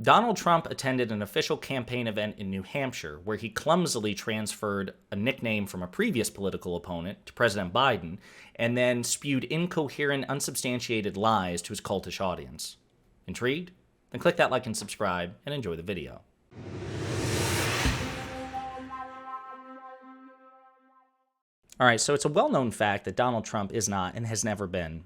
Donald Trump attended an official campaign event in New Hampshire where he clumsily transferred a nickname from a previous political opponent to President Biden and then spewed incoherent, unsubstantiated lies to his cultish audience. Intrigued? Then click that like and subscribe and enjoy the video. All right, so it's a well-known fact that Donald Trump is not and has never been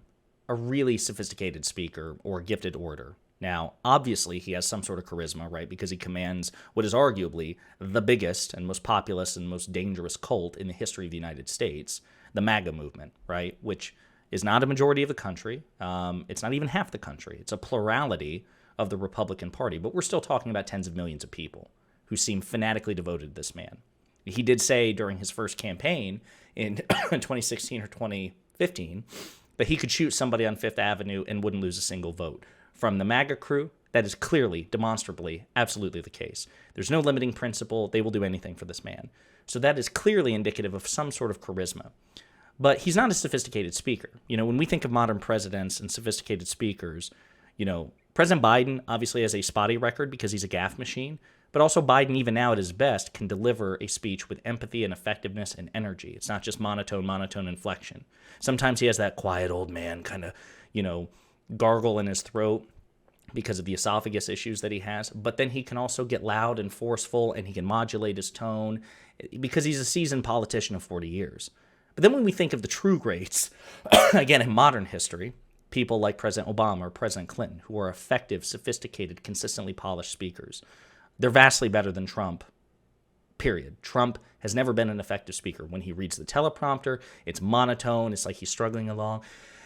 a really sophisticated speaker or gifted orator. Now, obviously, he has some sort of charisma, right, because he commands what is arguably the biggest and most populous and most dangerous cult in the history of the United States, the MAGA movement, right, which is not a majority of the country. It's not even half the country. It's a plurality of the Republican Party, but we're still talking about tens of millions of people who seem fanatically devoted to this man. He did say during his first campaign in 2016 or 2015 that he could shoot somebody on Fifth Avenue and wouldn't lose a single vote. From the MAGA crew, that is clearly, demonstrably, absolutely the case. There's no limiting principle. They will do anything for this man. So that is clearly indicative of some sort of charisma. But he's not a sophisticated speaker. You know, when we think of modern presidents and sophisticated speakers, you know, President Biden obviously has a spotty record because he's a gaffe machine, but also Biden, even now at his best, can deliver a speech with empathy and effectiveness and energy. It's not just monotone inflection. Sometimes he has that quiet old man kind of, you know, gargle in his throat because of the esophagus issues that he has, but then he can also get loud and forceful and he can modulate his tone because he's a seasoned politician of 40 years. But then when we think of the true greats, again, in modern history, people like President Obama or President Clinton, who are effective, sophisticated, consistently polished speakers, they're vastly better than Trump, period. Trump has never been an effective speaker. When he reads the teleprompter, it's monotone. It's like he's struggling along.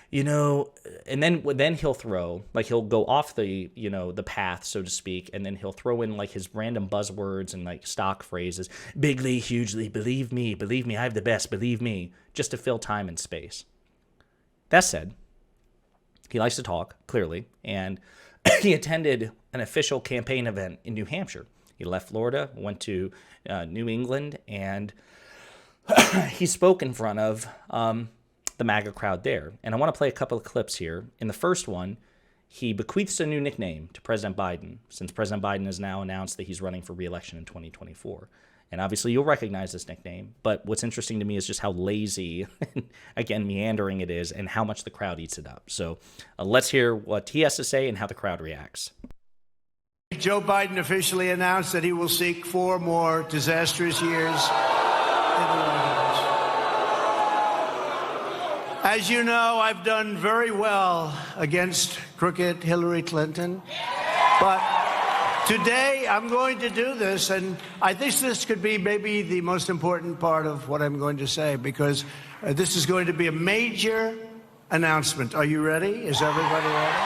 You know, and then he'll throw, like he'll go off the, you know, the path, so to speak, and then he'll throw in like his random buzzwords and like stock phrases, bigly, hugely, believe me, I have the best, believe me, just to fill time and space. That said, he likes to talk, clearly, and he attended an official campaign event in New Hampshire. He left Florida, went to New England, and he spoke in front of the MAGA crowd there. And I want to play a couple of clips here. In the first one, he bequeaths a new nickname to President Biden, since President Biden has now announced that he's running for re-election in 2024. And obviously you'll recognize this nickname, but what's interesting to me is just how lazy, again, meandering it is, and how much the crowd eats it up. So let's hear what he has to say and how the crowd reacts. Joe Biden officially announced that he will seek 4 more disastrous years in the White House. As you know, I've done very well against crooked Hillary Clinton, but today I'm going to do this, and I think this could be maybe the most important part of what I'm going to say, because this is going to be a major announcement. Are you ready? Is everybody ready?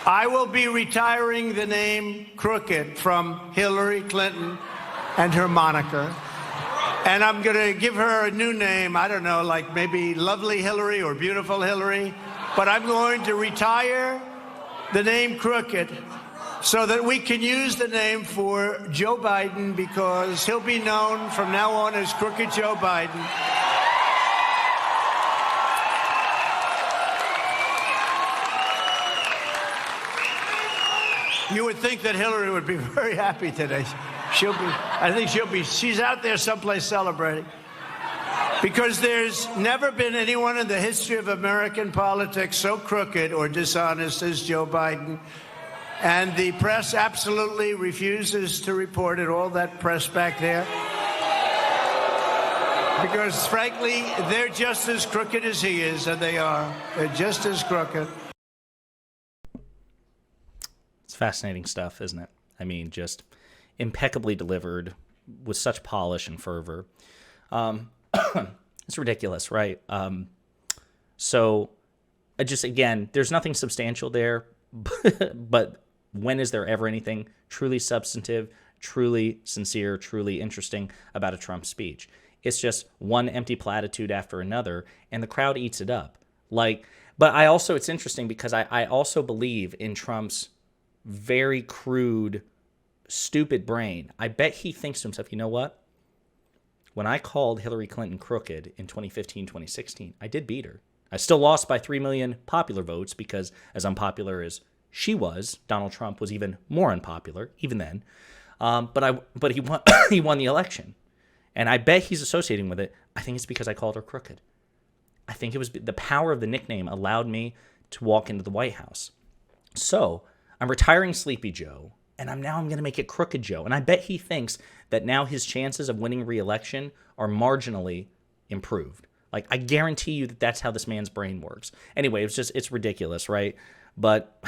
I will be retiring the name Crooked from Hillary Clinton and her moniker. And I'm going to give her a new name. I don't know, like maybe Lovely Hillary or Beautiful Hillary. But I'm going to retire the name Crooked so that we can use the name for Joe Biden, because he'll be known from now on as Crooked Joe Biden. You would think that Hillary would be very happy today. She's out there someplace celebrating. Because there's never been anyone in the history of American politics so crooked or dishonest as Joe Biden. And the press absolutely refuses to report it, all that press back there. Because frankly, they're just as crooked as he is, and they are. They're just as crooked. It's fascinating stuff, isn't it? I mean, just impeccably delivered with such polish and fervor. It's ridiculous, right? So, again, there's nothing substantial there, but when is there ever anything truly substantive, truly sincere, truly interesting about a Trump speech? It's just one empty platitude after another, and the crowd eats it up. But it's interesting because I also believe in Trump's very crude, stupid brain. I bet he thinks to himself, you know what? When I called Hillary Clinton crooked in 2015, 2016, I did beat her. I still lost by 3 million popular votes because as unpopular as Donald Trump was even more unpopular, even then. But he won, he won the election. And I bet he's associating with it. I think it's because I called her crooked. I think it was the power of the nickname allowed me to walk into the White House. So I'm retiring Sleepy Joe, and I'm going to make it Crooked Joe. And I bet he thinks that now his chances of winning re-election are marginally improved. Like, I guarantee you that that's how this man's brain works. Anyway, it's ridiculous, right? But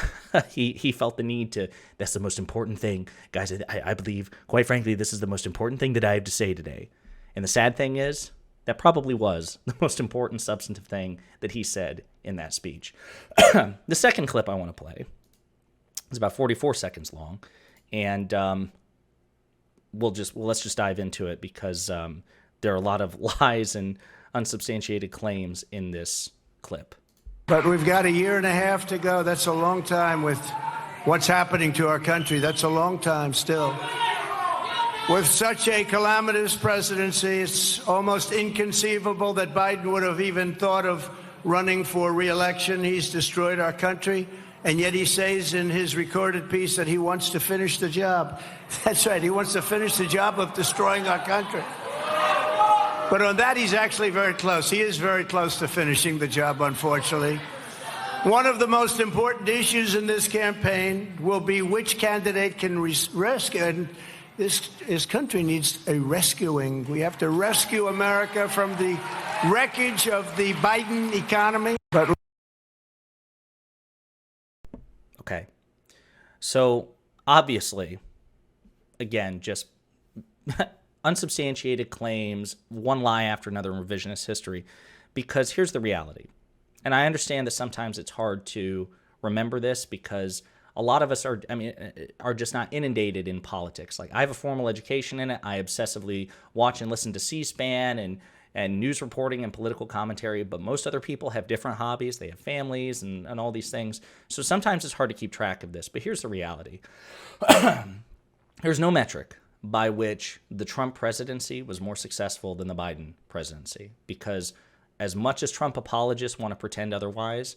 he felt the need to, that's the most important thing. Guys, I believe, quite frankly, this is the most important thing that I have to say today. And the sad thing is, that probably was the most important substantive thing that he said in that speech. The second clip I want to play is about 44 seconds long, and let's just dive into it because there are a lot of lies and unsubstantiated claims in this clip. But we've got a year and a half to go. That's a long time with what's happening to our country. That's a long time still. With such a calamitous presidency, it's almost inconceivable that Biden would have even thought of running for re-election. He's destroyed our country, and yet he says in his recorded piece that he wants to finish the job. That's right, he wants to finish the job of destroying our country. But on that, he's actually very close. He is very close to finishing the job, unfortunately. One of the most important issues in this campaign will be which candidate can rescue. And this country needs a rescuing. We have to rescue America from the wreckage of the Biden economy. Okay. So, obviously, again, just unsubstantiated claims, one lie after another in revisionist history, because here's the reality. And I understand that sometimes it's hard to remember this because a lot of us are just not inundated in politics. Like, I have a formal education in it. I obsessively watch and listen to C-SPAN and news reporting and political commentary, but most other people have different hobbies. They have families and all these things. So sometimes it's hard to keep track of this, but here's the reality. There's no metric by which the Trump presidency was more successful than the Biden presidency, because as much as Trump apologists want to pretend otherwise,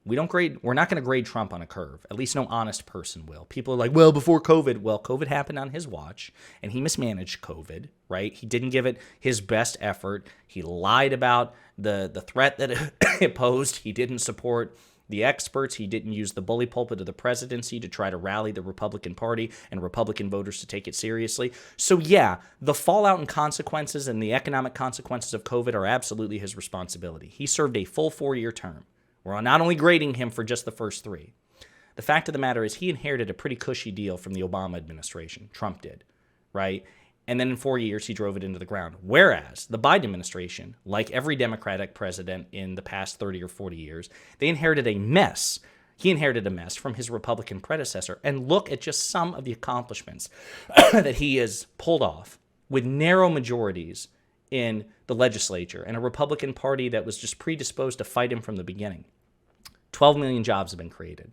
we're not going to grade Trump on a curve. At least no honest person will. People are like, well, before COVID. Well, COVID happened on his watch, and he mismanaged COVID, right? He didn't give it his best effort. He lied about the threat that it posed. He didn't support the experts. He didn't use the bully pulpit of the presidency to try to rally the Republican Party and Republican voters to take it seriously. So yeah, the fallout and consequences and the economic consequences of COVID are absolutely his responsibility. He served a full 4-year term. We're not only grading him for just the first 3. The fact of the matter is he inherited a pretty cushy deal from the Obama administration. Trump did, right? And then in 4 years, he drove it into the ground. Whereas the Biden administration, like every Democratic president in the past 30 or 40 years, they inherited a mess. He inherited a mess from his Republican predecessor. And look at just some of the accomplishments that he has pulled off with narrow majorities in the legislature and a Republican Party that was just predisposed to fight him from the beginning. 12 million jobs have been created.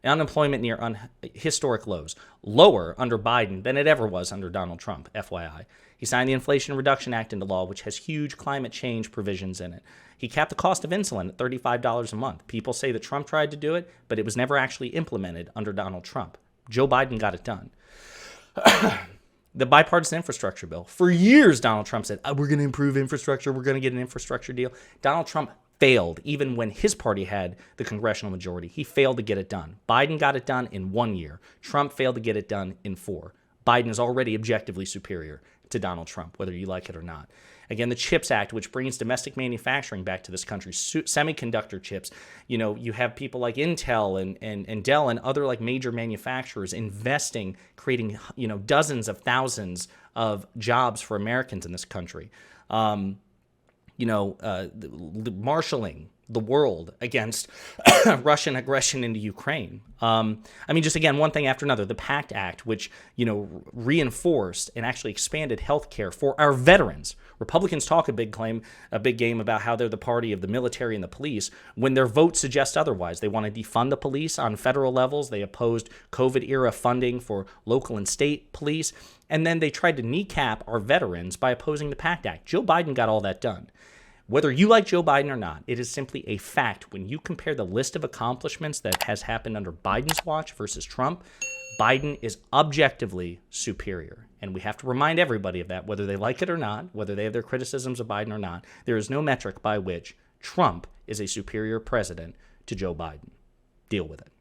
Unemployment near historic lows, lower under Biden than it ever was under Donald Trump, FYI. He signed the Inflation Reduction Act into law, which has huge climate change provisions in it. He capped the cost of insulin at $35 a month. People say that Trump tried to do it, but it was never actually implemented under Donald Trump. Joe Biden got it done. The bipartisan infrastructure bill. For years, Donald Trump said, we're going to improve infrastructure. We're going to get an infrastructure deal. Donald Trump failed, even when his party had the congressional majority. He failed to get it done. Biden got it done in 1 year. Trump failed to get it done in 4. Biden is already objectively superior to Donald Trump, whether you like it or not. Again, the CHIPS Act, which brings domestic manufacturing back to this country, semiconductor chips. You know, you have people like Intel and Dell and other like major manufacturers investing, creating, dozens of thousands of jobs for Americans in this country. Marshaling the world against Russian aggression into Ukraine. Just again, one thing after another. The PACT Act, which, reinforced and actually expanded health care for our veterans. Republicans talk a big game about how they're the party of the military and the police when their votes suggest otherwise. They want to defund the police on federal levels. They opposed COVID-era funding for local and state police. And then they tried to kneecap our veterans by opposing the PACT Act. Joe Biden got all that done. Whether you like Joe Biden or not, it is simply a fact. When you compare the list of accomplishments that has happened under Biden's watch versus Trump, Biden is objectively superior. And we have to remind everybody of that, whether they like it or not, whether they have their criticisms of Biden or not. There is no metric by which Trump is a superior president to Joe Biden. Deal with it.